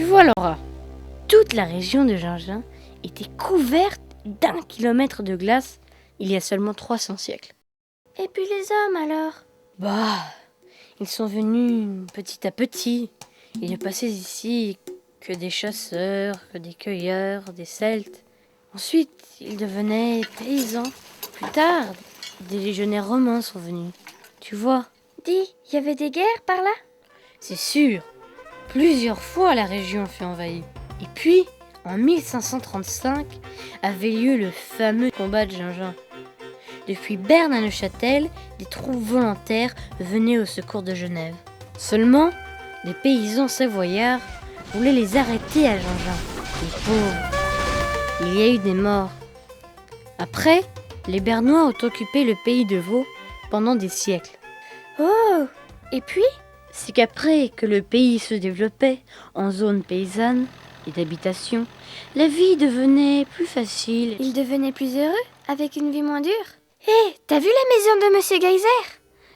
vois Laura, toute la région de Gingin était couverte d'1 kilomètre de glace il y a seulement 300 siècles. Et puis les hommes alors? Bah, ils sont venus petit à petit. Il ne passait ici que des chasseurs, que des cueilleurs, des Celtes. Ensuite, ils devenaient paysans. Plus tard, des légionnaires romains sont venus. Tu vois? Dis, il y avait des guerres par là? C'est sûr. Plusieurs fois la région fut envahie. Et puis, en 1535, avait lieu le fameux combat de Gingin. Depuis Berne à Neuchâtel, des troupes volontaires venaient au secours de Genève. Seulement, des paysans savoyards voulaient les arrêter à Gingin. Les pauvres. Il y a eu des morts. Après, les Bernois ont occupé le pays de Vaud pendant des siècles. Oh! Et puis? C'est qu'après que le pays se développait en zone paysanne et d'habitation, la vie devenait plus facile. Ils devenaient plus heureux, avec une vie moins dure? Hé, t'as vu la maison de Monsieur Geyser?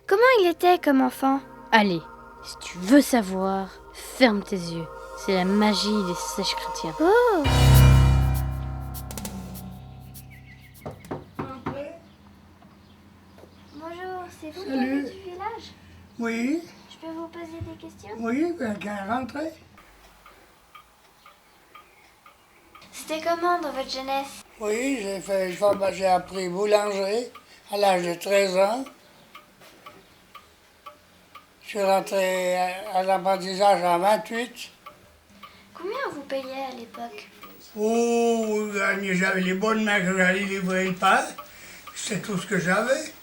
Comment il était comme enfant? Allez, si tu veux savoir, ferme tes yeux. C'est la magie des sèches chrétiens. Oh! Bonjour, c'est vous qui Salut. êtes du village? Oui, Je peux vous poser des questions? oui, qu'à rentrer. C'était comment dans votre jeunesse? Oui, j'ai appris boulangerie à l'âge de 13 ans. Je suis rentré à l'apprentissage à 28. Combien vous payez à l'époque? Oh, j'avais les bonnes mains que j'allais livrer le pain. C'est tout ce que j'avais.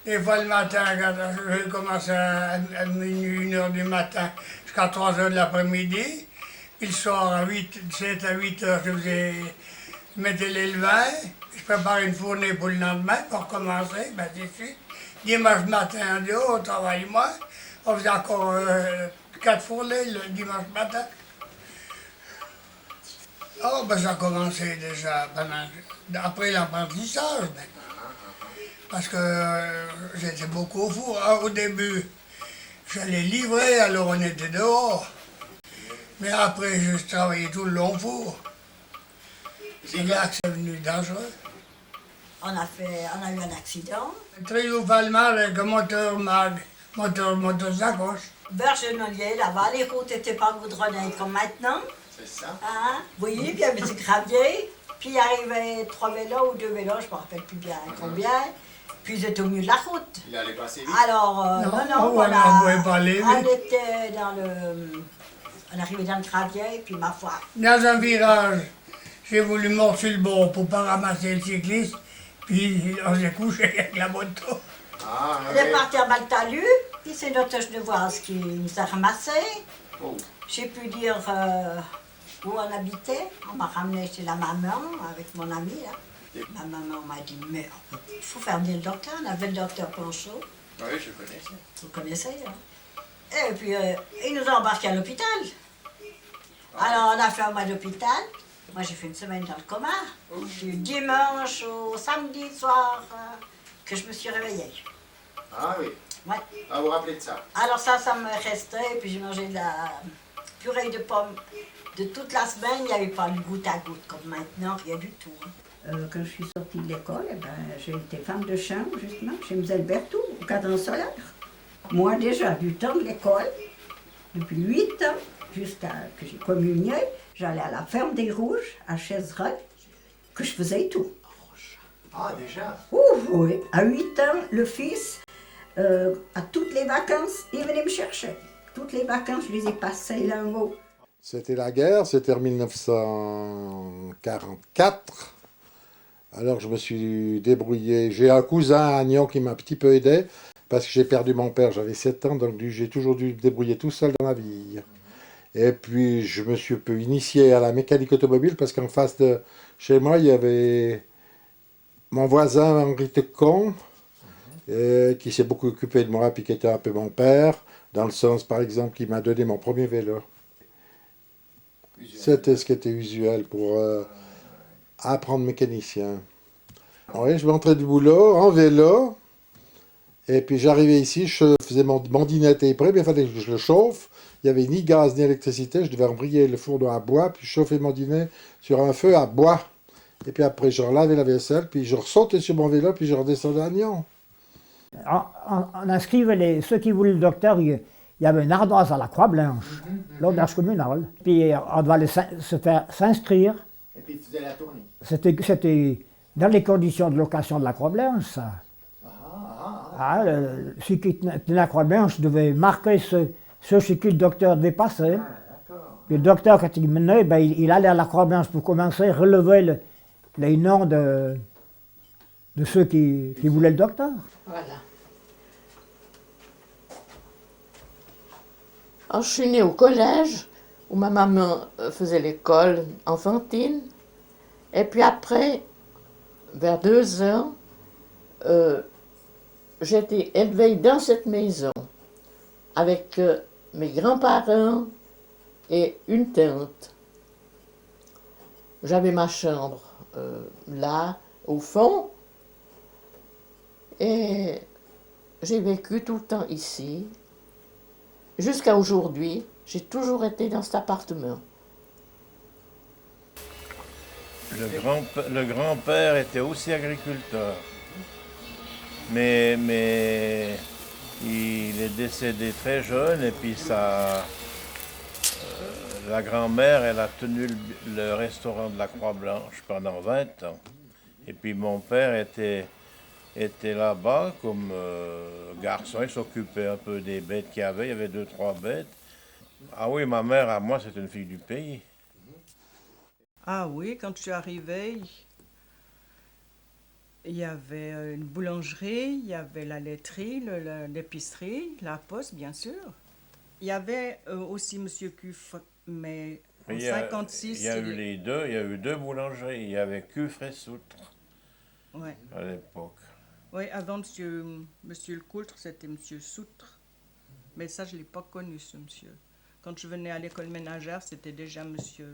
Des fois le matin, quand je commençais à minuit, 1h du matin, jusqu'à 3h de l'après-midi. Puis le soir, à 7 à 8h, je mettais les levains. Je préparais une fournée pour le lendemain pour commencer, ben c'est suite. Dimanche matin, en dehors, au travail, moi, on faisait encore 4 fournées le dimanche matin. Oh, ben ça a commencé déjà après l'apprentissage. Ben. Parce que j'étais beaucoup au four. Hein, au début, j'allais livrer, alors on était dehors. Mais après, je travaillais tout le long au four. C'est là que c'est devenu dangereux. On a eu un accident. Triomphalement avec un moteur sacoche. Bergenolier, là-bas, les routes n'étaient pas goudronnées comme maintenant. C'est ça. Hein? Oui, puis il y avait du gravier. Puis il arrivait 3 vélos ou 2 vélos, je ne me rappelle plus bien combien. Puis ils étaient au milieu de la route. Il allait passer vite. Alors, Non, voilà. on ne pouvait pas aller On vite. était dans le... On arrivait dans le gravier, puis ma foi. Dans un virage, j'ai voulu mordre sur le bord pour ne pas ramasser le cycliste. Puis on s'est couché avec la moto. Ah, On est parti à Baltalus, puis c'est notre genevoise qui nous a ramassés. Oh. J'ai pu dire où on habitait. On m'a ramené chez la maman avec mon ami. Là. Ma maman m'a dit, mais il faut faire venir le docteur. On avait le docteur Panchaud. Oui, je connais ça. Vous connaissez, hein? Et puis, il nous a embarqués à l'hôpital. Alors, on a fait un mois d'hôpital. Moi, j'ai fait une semaine dans le coma. Du dimanche au samedi soir que je me suis réveillée. Ah oui. Ouais. Ah, vous vous rappelez de ça? Alors ça me restait. Puis j'ai mangé de la purée de pommes de toute la semaine. Il n'y avait pas le goutte à goutte comme maintenant, rien du tout. Hein. Quand je suis sortie de l'école, eh ben, j'ai été femme de chambre, justement, chez Mlle Berthoud, au cadran solaire. Moi, déjà, du temps de l'école, depuis 8 ans, jusqu'à que j'ai communié, j'allais à la ferme des Rouges, à Chaisereuil, que je faisais tout. Ah, déjà? Oui, à 8 ans, le fils, à toutes les vacances, il venait me chercher. Toutes les vacances, je les ai passées là en haut. C'était la guerre, c'était en 1944. Alors je me suis débrouillé. J'ai un cousin à Agnan qui m'a un petit peu aidé parce que j'ai perdu mon père, j'avais 7 ans, donc j'ai toujours dû me débrouiller tout seul dans la vie. Et puis je me suis un peu initié à la mécanique automobile parce qu'en face de chez moi, il y avait mon voisin Henri Tecon qui s'est beaucoup occupé de moi puis qui était un peu mon père, dans le sens par exemple qui m'a donné mon premier vélo. C'était ce qui était usuel pour apprendre mécanicien. Oui, je rentrais du boulot en vélo Et puis j'arrivais ici, je faisais mon dîner était prêt, mais il fallait que je le chauffe. Il n'y avait ni gaz ni électricité, je devais embrayer le fourneau à bois, puis chauffer mon dîner sur un feu à bois. Et puis après, je relavais la vaisselle, puis je ressautais sur mon vélo, puis je redescendais à Nyon. On inscrivait ceux qui voulaient le docteur, il y avait une ardoise à la Croix-Blanche, l'auberge communale. Puis on devait se faire s'inscrire. Et puis, tu faisais la tournée. C'était dans les conditions de location de la Croix-Blanche, ça. Celui qui tenait la Croix-Blanche devait marquer ceux chez qui le docteur devait passer. Puis le docteur, quand il menait, ben, il allait à la Croix-Blanche pour commencer, relever les noms de ceux qui voulaient le docteur. Voilà. Alors, je suis née au collège, où ma maman faisait l'école enfantine. Et puis après, vers 2 ans, j'ai été élevée dans cette maison, avec mes grands-parents et une tante. J'avais ma chambre là, au fond, et j'ai vécu tout le temps ici. Jusqu'à aujourd'hui, j'ai toujours été dans cet appartement. Le grand-père était aussi agriculteur, mais il est décédé très jeune et puis la grand-mère, elle a tenu le restaurant de la Croix-Blanche pendant 20 ans. Et puis mon père était là-bas comme garçon, il s'occupait un peu des bêtes qu'il y avait 2-3 bêtes. Ah oui, ma mère, à moi, c'est une fille du pays. Ah oui, quand je suis arrivée, il y avait une boulangerie, il y avait la laiterie, l'épicerie, la poste, bien sûr. Il y avait aussi M. Cuffre, mais en 1956... Il y a eu les deux, il y a eu 2 boulangeries. Il y avait Cuffre et Soutre à l'époque. Oui, avant monsieur le Coultre, c'était M. Soutre. Mais ça, je ne l'ai pas connu, ce monsieur. Quand je venais à l'école ménagère, c'était déjà monsieur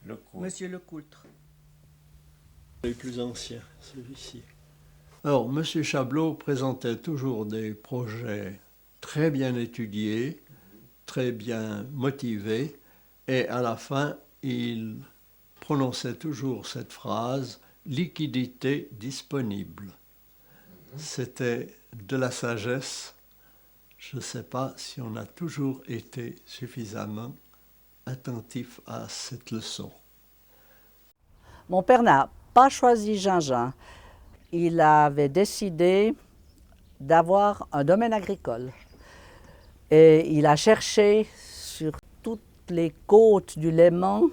le Coultre. Le plus ancien, celui-ci. Alors, M. Chablot présentait toujours des projets très bien étudiés, très bien motivés, et à la fin, il prononçait toujours cette phrase « liquidité disponible ». C'était de la sagesse. Je ne sais pas si on a toujours été suffisamment attentif à cette leçon. Mon père n'a pas choisi Jean-Jean. Il avait décidé d'avoir un domaine agricole. Et il a cherché sur toutes les côtes du Léman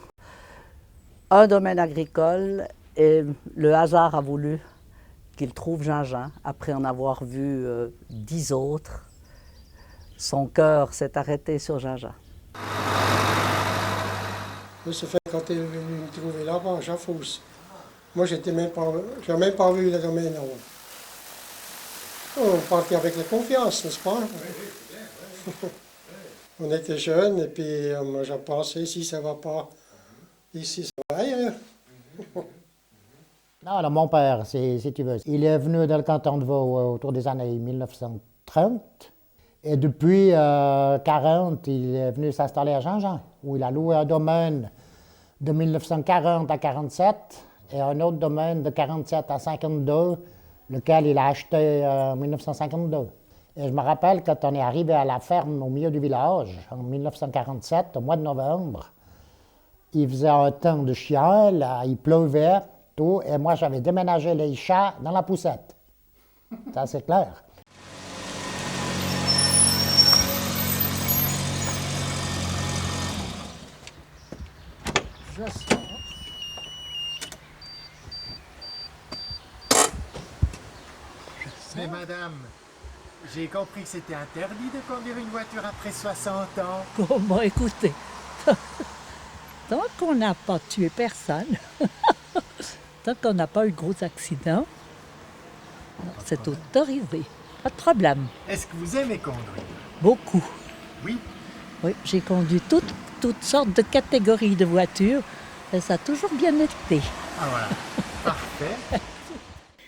un domaine agricole et le hasard a voulu qu'il trouve Jean-Jean. Après en avoir vu 10 autres, son cœur s'est arrêté sur Jean-Jean. Ça fait quand il est venu me trouver là-bas, Jean Fausse. Moi, j'ai même pas vu le domaine. On partait avec la confiance, n'est-ce pas? On était jeunes et puis moi, j'ai pensé, ici, ça va pas. Ici, ça va ailleurs. Non, alors mon père, si tu veux, il est venu dans le canton de Vaud autour des années 1930. Et depuis 1940, il est venu s'installer à Jean-Jean, où il a loué un domaine de 1940 à 1947 et un autre domaine de 1947 à 1952, lequel il a acheté en 1952. Et je me rappelle quand on est arrivé à la ferme au milieu du village, en 1947, au mois de novembre, il faisait un temps de chien, là, il pleuvait, tout, et moi j'avais déménagé les chats dans la poussette. Ça, c'est clair. Mais madame, j'ai compris que c'était interdit de conduire une voiture après 60 ans. Oh, bon, écoutez, tant qu'on n'a pas tué personne, tant qu'on n'a pas eu de gros accidents, c'est autorisé, pas de problème. Est-ce que vous aimez conduire? Beaucoup. Oui? Oui, j'ai conduit toutes sortes de catégories de voitures et ça a toujours bien été. Ah voilà, parfait.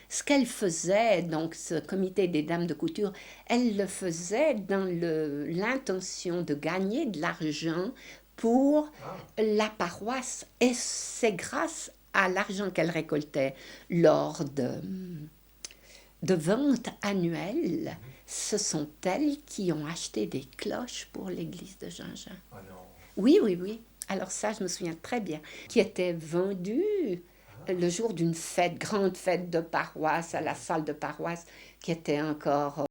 ce qu'elle faisait, donc ce comité des dames de couture, elle le faisait dans l'intention de gagner de l'argent pour la paroisse. Et c'est grâce à l'argent qu'elle récoltait lors de ventes annuelles, ce sont elles qui ont acheté des cloches pour l'église de Gingin. Oh non. Oui, oui, oui. Alors ça, je me souviens très bien. Qui étaient vendues le jour d'une fête, grande fête de paroisse, à la salle de paroisse, qui était encore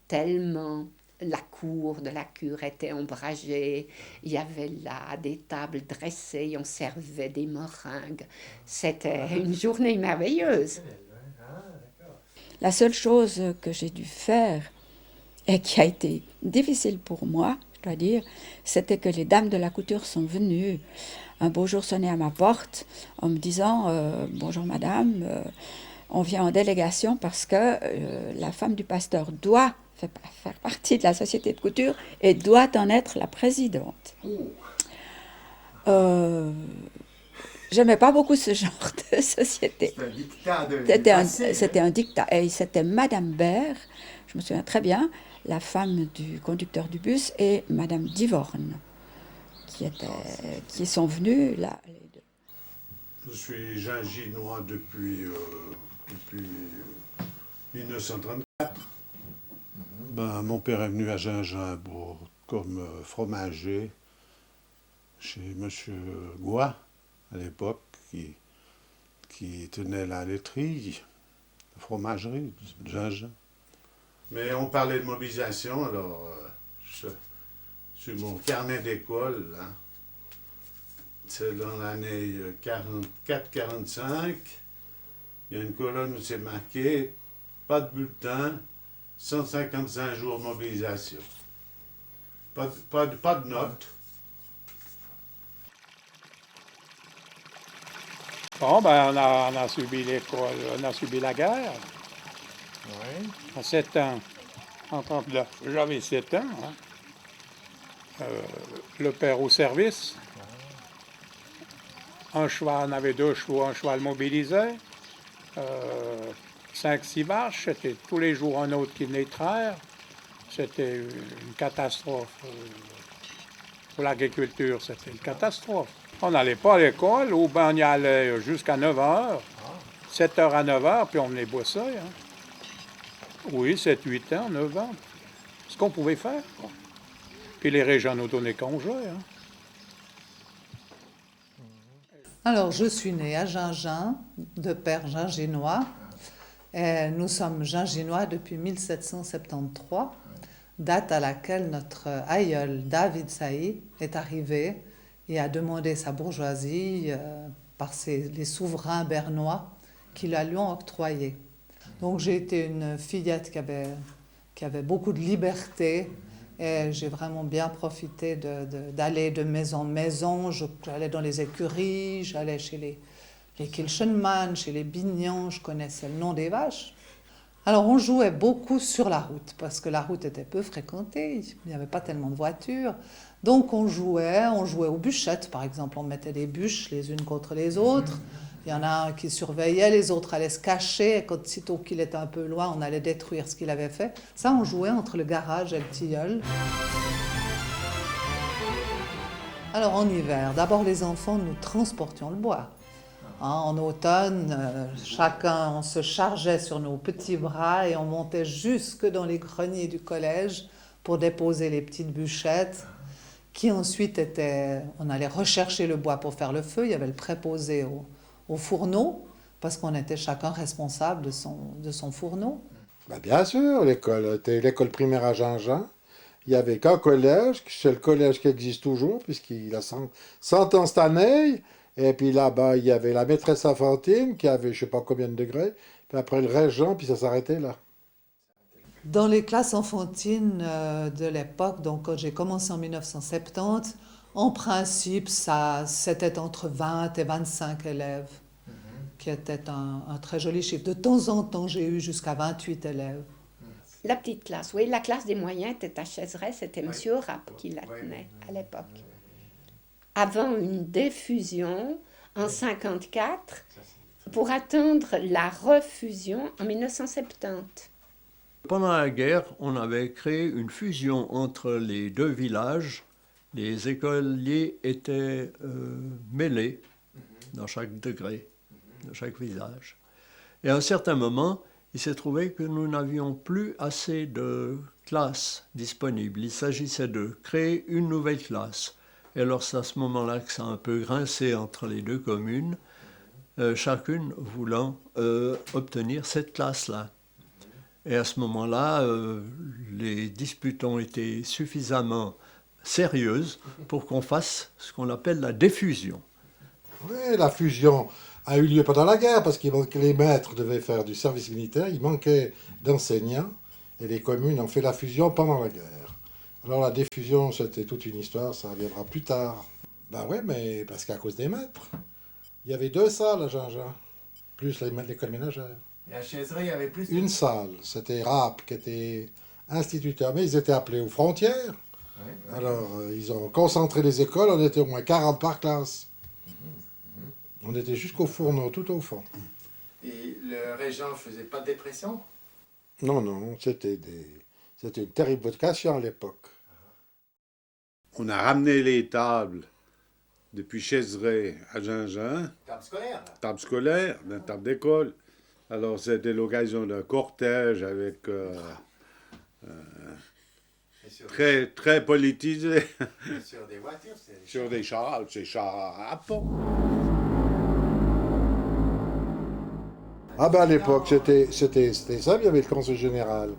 tellement... La cour de la cure était ombragée, il y avait là des tables dressées, on servait des meringues. C'était une journée merveilleuse. La seule chose que j'ai dû faire et qui a été difficile pour moi, je dois dire, c'était que les dames de la couture sont venues un beau jour sonner à ma porte en me disant « Bonjour madame, on vient en délégation parce que la femme du pasteur doit faire partie de la société de couture et doit en être la présidente. » J'aimais pas beaucoup ce genre de société. C'était un dictat. Et c'était Madame Baird, je me souviens très bien, la femme du conducteur du bus, et Madame Divorne, qui sont venues là. Je suis ginginois depuis 1934. Mon père est venu à Gingin comme fromager chez M. Goua, à l'époque, qui tenait la laiterie, la fromagerie de Gingin. Mais on parlait de mobilisation, alors sur mon carnet d'école, hein, c'est dans l'année 44-45, il y a une colonne où c'est marqué « Pas de bulletin, 155 jours de mobilisation ». Pas de notes. Bon, on a subi l'école, on a subi la guerre. Oui. À 7 ans, en 39. J'avais 7 ans. Hein. Le père au service. Un cheval, on avait 2 chevaux, un cheval mobilisé. 5-6 vaches, c'était tous les jours un autre qui venait traire. C'était une catastrophe. Pour l'agriculture, c'était une catastrophe. On n'allait pas à l'école, ou bien on y allait jusqu'à 9h, 7h à 9h, puis on venait bosser. Hein. Oui, 7-8 ans, 9 ans. Ce qu'on pouvait faire. Quoi. Puis les régions nous donnaient congé. Hein. Alors, je suis née à Gingin, de père ginginois. Et nous sommes ginginois depuis 1773, date à laquelle notre aïeul David Saïd est arrivé et a demandé sa bourgeoisie par les souverains bernois qui la lui ont octroyée. Donc j'ai été une fillette qui avait beaucoup de liberté et j'ai vraiment bien profité d'aller de maison en maison. J'allais dans les écuries, j'allais chez les Kilchenman, chez les Bignons, je connaissais le nom des vaches. Alors on jouait beaucoup sur la route, parce que la route était peu fréquentée, il n'y avait pas tellement de voitures. Donc on jouait aux bûchettes par exemple, on mettait des bûches les unes contre les autres. Il y en a un qui surveillait, les autres allaient se cacher, et quand sitôt qu'il était un peu loin, on allait détruire ce qu'il avait fait. Ça, on jouait entre le garage et le tilleul. Alors en hiver, d'abord les enfants, nous transportions le bois. En automne, chacun, on se chargeait sur nos petits bras et on montait jusque dans les greniers du collège pour déposer les petites bûchettes qui ensuite étaient... On allait rechercher le bois pour faire le feu, il y avait le préposé au fourneau parce qu'on était chacun responsable de son fourneau. Bien sûr, l'école était l'école primaire à Gingin. Il n'y avait qu'un collège, c'est le collège qui existe toujours puisqu'il a 100 ans cette année. Et puis là-bas, il y avait la maîtresse enfantine qui avait je ne sais pas combien de degrés. Puis après le régent, puis ça s'arrêtait là. Dans les classes enfantines de l'époque, donc quand j'ai commencé en 1970, en principe, c'était entre 20 et 25 élèves, qui était un très joli chiffre. De temps en temps, j'ai eu jusqu'à 28 élèves. La petite classe, oui, la classe des moyens était à Chaiseray, c'était M. Rapp qui la tenait à l'époque. Avant une diffusion, en 1954, pour attendre la refusion en 1970. Pendant la guerre, on avait créé une fusion entre les deux villages. Les écoliers étaient mêlés dans chaque degré, dans chaque village. Et à un certain moment, il s'est trouvé que nous n'avions plus assez de classes disponibles. Il s'agissait de créer une nouvelle classe. Et alors c'est à ce moment-là que ça a un peu grincé entre les deux communes, chacune voulant obtenir cette classe-là. Et à ce moment-là, les disputes ont été suffisamment sérieuses pour qu'on fasse ce qu'on appelle la défusion. Oui, la fusion a eu lieu pendant la guerre parce que les maîtres devaient faire du service militaire, il manquait d'enseignants et les communes ont fait la fusion pendant la guerre. Alors la diffusion, c'était toute une histoire, ça reviendra plus tard. Ben oui, mais parce qu'à cause des maîtres, il y avait 2 salles à Jean-Jean, plus l'école ménagère. Et à Chaiseray, il y avait plus... Une salle, c'était Rapp qui était instituteur, mais ils étaient appelés aux frontières. Ouais. Alors ils ont concentré les écoles, on était au moins 40 par classe. On était jusqu'au fourneau, tout au fond. Et le régent ne faisait pas de dépression? Non, non, c'était une terrible vocation à l'époque. On a ramené les tables depuis Chaiseray à Jean-Jean. Table scolaire? Table scolaire, une table d'école. Alors c'était l'occasion d'un cortège avec... très, très politisé. Sur des voitures? Sur des chars, c'est chars à pont. Ah ben à l'époque, c'était ça, il y avait le conseil général.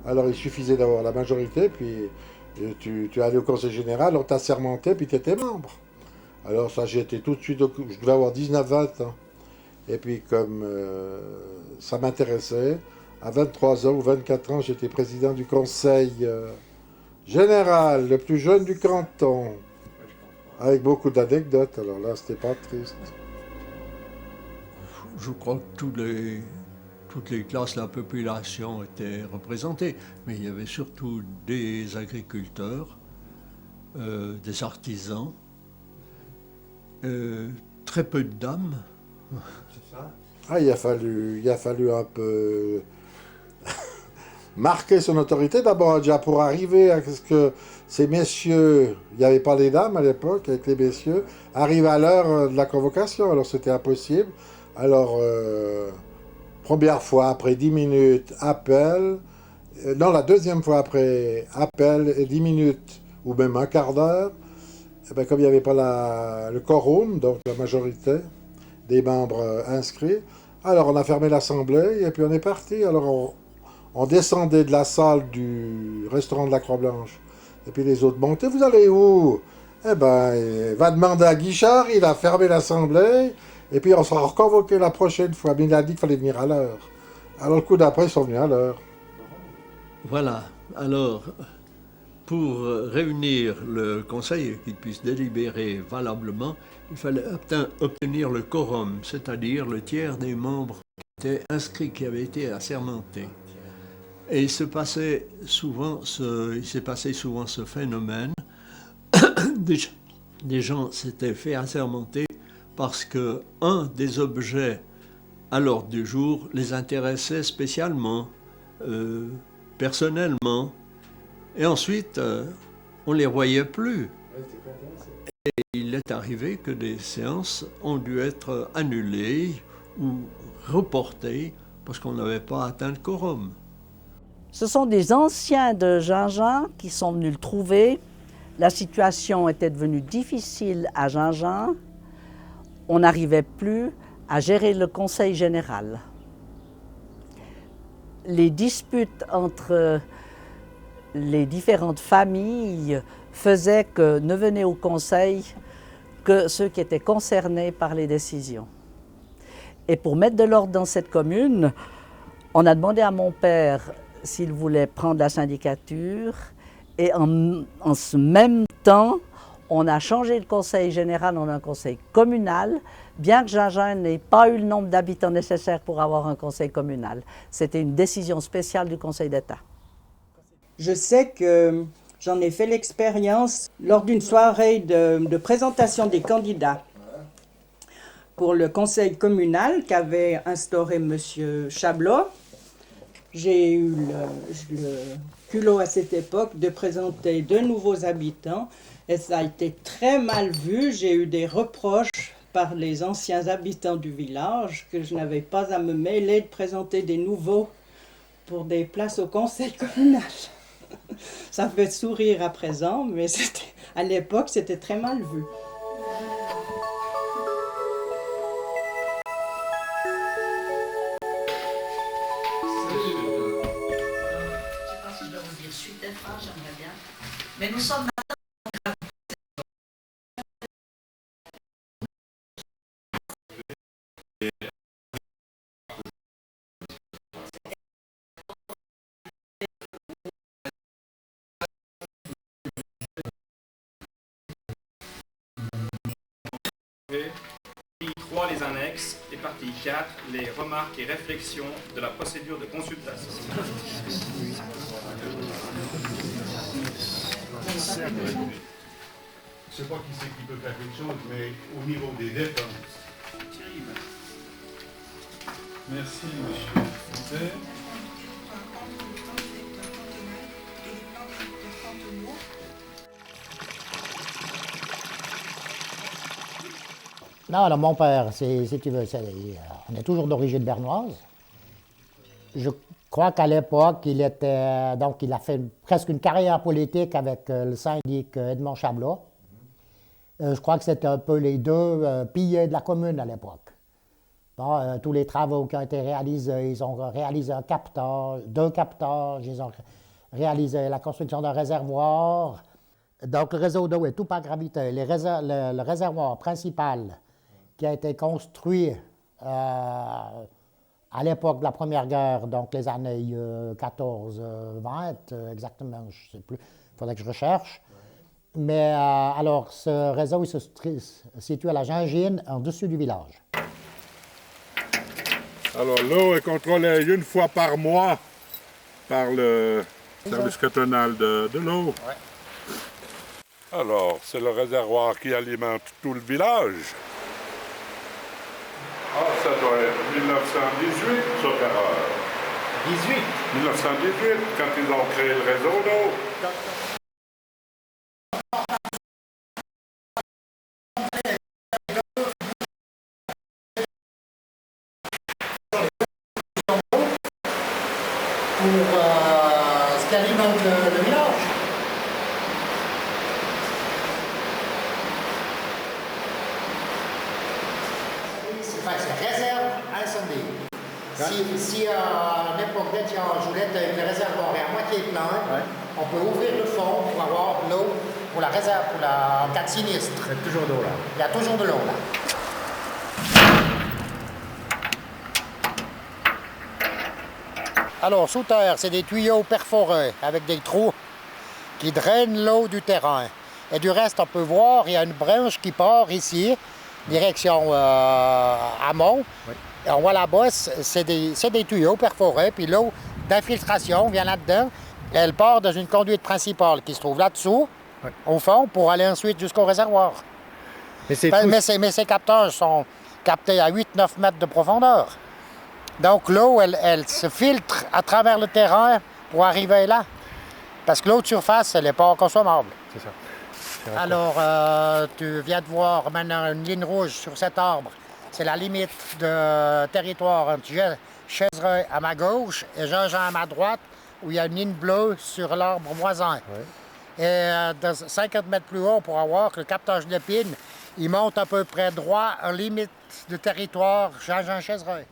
Alors il suffisait d'avoir la majorité, puis tu allais au conseil général, on t'assermentait, puis tu étais membre. Alors ça, j'étais tout de suite, je devais avoir 19-20 ans. Et puis comme ça m'intéressait, à 23 ans ou 24 ans, j'étais président du conseil général, le plus jeune du canton, avec beaucoup d'anecdotes. Alors là, c'était pas triste. Je crois que toutes les classes de la population étaient représentées, mais il y avait surtout des agriculteurs, des artisans, très peu de dames. C'est ça? Ah, il a fallu un peu marquer son autorité d'abord, déjà pour arriver à ce que ces messieurs, il n'y avait pas les dames à l'époque, avec les messieurs, arrivent à l'heure de la convocation, alors c'était impossible. Alors, première fois, après 10 minutes, appel. Non, la deuxième fois après, appel et 10 minutes, ou même un quart d'heure. Et bien, comme il n'y avait pas le quorum, donc la majorité des membres inscrits, alors on a fermé l'assemblée et puis on est parti. Alors, on descendait de la salle du restaurant de la Croix-Blanche. Et puis les autres montaient, vous allez où? Eh ben, va demander à Guichard, il a fermé l'assemblée. Et puis on sera reconvoqué la prochaine fois, mais il a dit qu'il fallait venir à l'heure. Alors le coup d'après, ils sont venus à l'heure. Voilà, alors pour réunir le conseil et qu'il puisse délibérer valablement, il fallait obtenir le quorum, c'est-à-dire le tiers des membres qui étaient inscrits, qui avaient été assermentés. Et il s'est passé souvent ce phénomène. Des gens s'étaient fait assermenter parce qu'un des objets à l'ordre du jour les intéressait spécialement, personnellement, et ensuite on ne les voyait plus. Et il est arrivé que des séances ont dû être annulées ou reportées parce qu'on n'avait pas atteint le quorum. Ce sont des anciens de Jean-Jean qui sont venus le trouver. La situation était devenue difficile à Jean-Jean. On n'arrivait plus à gérer le conseil général. Les disputes entre les différentes familles faisaient que ne venaient au conseil que ceux qui étaient concernés par les décisions. Et pour mettre de l'ordre dans cette commune, on a demandé à mon père s'il voulait prendre la syndicature et en ce même temps, on a changé le conseil général en un conseil communal, bien que Jean-Jean n'ait pas eu le nombre d'habitants nécessaire pour avoir un conseil communal. C'était une décision spéciale du Conseil d'État. Je sais que j'en ai fait l'expérience lors d'une soirée de présentation des candidats. pour le conseil communal qu'avait instauré M. Chablot. J'ai eu le culot à cette époque de présenter de nouveaux habitants et ça a été très mal vu. J'ai eu des reproches par les anciens habitants du village que je n'avais pas à me mêler de présenter des nouveaux pour des places au conseil communal. Ça fait sourire à présent, mais à l'époque, c'était très mal vu. Mais nous sommes Partie 3, les annexes, et partie 4, les remarques et réflexions de la procédure de consultation. Je ne sais pas qui c'est qui peut faire quelque chose, mais au niveau des dépenses. Merci, monsieur. Non, alors mon père, si tu veux, on est toujours d'origine bernoise. Je crois qu'à l'époque, il a fait presque une carrière politique avec le syndic Edmond Chablot. Je crois que c'était un peu les deux piliers de la commune à l'époque. Bon, tous les travaux qui ont été réalisés, ils ont réalisé un captage, 2 captages, ils ont réalisé la construction d'un réservoir. Donc le réseau d'eau est tout par gravité. Le réservoir principal qui a été construit à l'époque de la Première Guerre, donc les années 14-20, exactement, je ne sais plus, il faudrait que je recherche. Mais alors, ce réseau il se situe à la Gingine, en dessus du village. Alors, l'eau est contrôlée une fois par mois par le service cantonal de l'eau. Ouais. Alors, c'est le réservoir qui alimente tout le village. Ah, ça doit être 1918, sauf erreur. 1918, quand ils ont créé le réseau d'eau. Pour ce qui alimente le village. C'est réserve incendie. Si à l'époque d'étiage, je voulais que le réservoir est à moitié plein, on peut ouvrir le fond pour avoir de l'eau pour la réserve, en cas de sinistre. Il y a toujours de l'eau là. Il y a toujours de l'eau là. Alors, sous terre, c'est des tuyaux perforés avec des trous qui drainent l'eau du terrain. Et du reste, on peut voir, il y a une branche qui part ici, direction amont. Oui. Et on voit la bosse, c'est des tuyaux perforés, puis l'eau d'infiltration vient là-dedans. Elle part dans une conduite principale qui se trouve là-dessous, oui, au fond, pour aller ensuite jusqu'au réservoir. Mais ces capteurs sont captés à 8-9 mètres de profondeur. Donc l'eau, elle se filtre à travers le terrain pour arriver là. Parce que l'eau de surface, elle n'est pas consommable. C'est ça. Alors, tu viens de voir maintenant une ligne rouge sur cet arbre. C'est la limite de territoire entre Chaisereuil à ma gauche et Jean-Jean à ma droite, où il y a une ligne bleue sur l'arbre voisin. Oui. Et de 50 mètres plus haut, pour avoir que le captage d'épines, il monte à peu près droit en limite de territoire Jean-Jean Chaisereuil.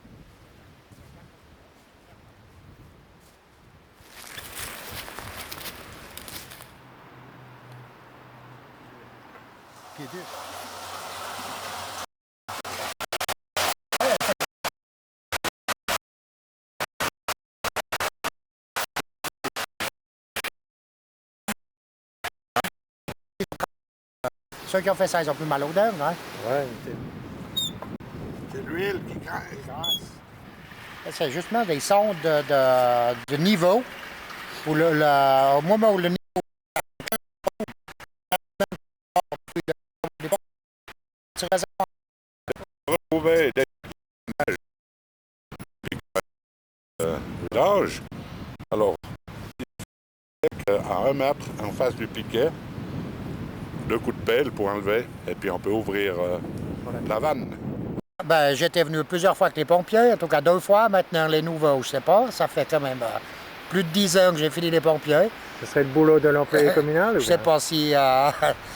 Ceux qui ont fait ça, ils ont plus mal aux dents, hein? Ouais, c'est l'huile qui graisse. C'est justement des sondes de niveau. Pour au moment où le niveau 1 mètre en face du piquet, 2 coups de pelle pour enlever, et puis on peut ouvrir la vanne. Ben, j'étais venu plusieurs fois avec les pompiers, en tout cas 2 fois. Maintenant, les nouveaux, je sais pas. Ça fait quand même plus de 10 ans que j'ai fini les pompiers. Ce serait le boulot de l'employé communal? Je sais pas si,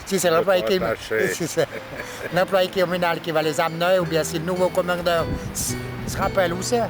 si c'est l'employé communal qui va les amener ou bien si le nouveau commandeur se rappelle où c'est.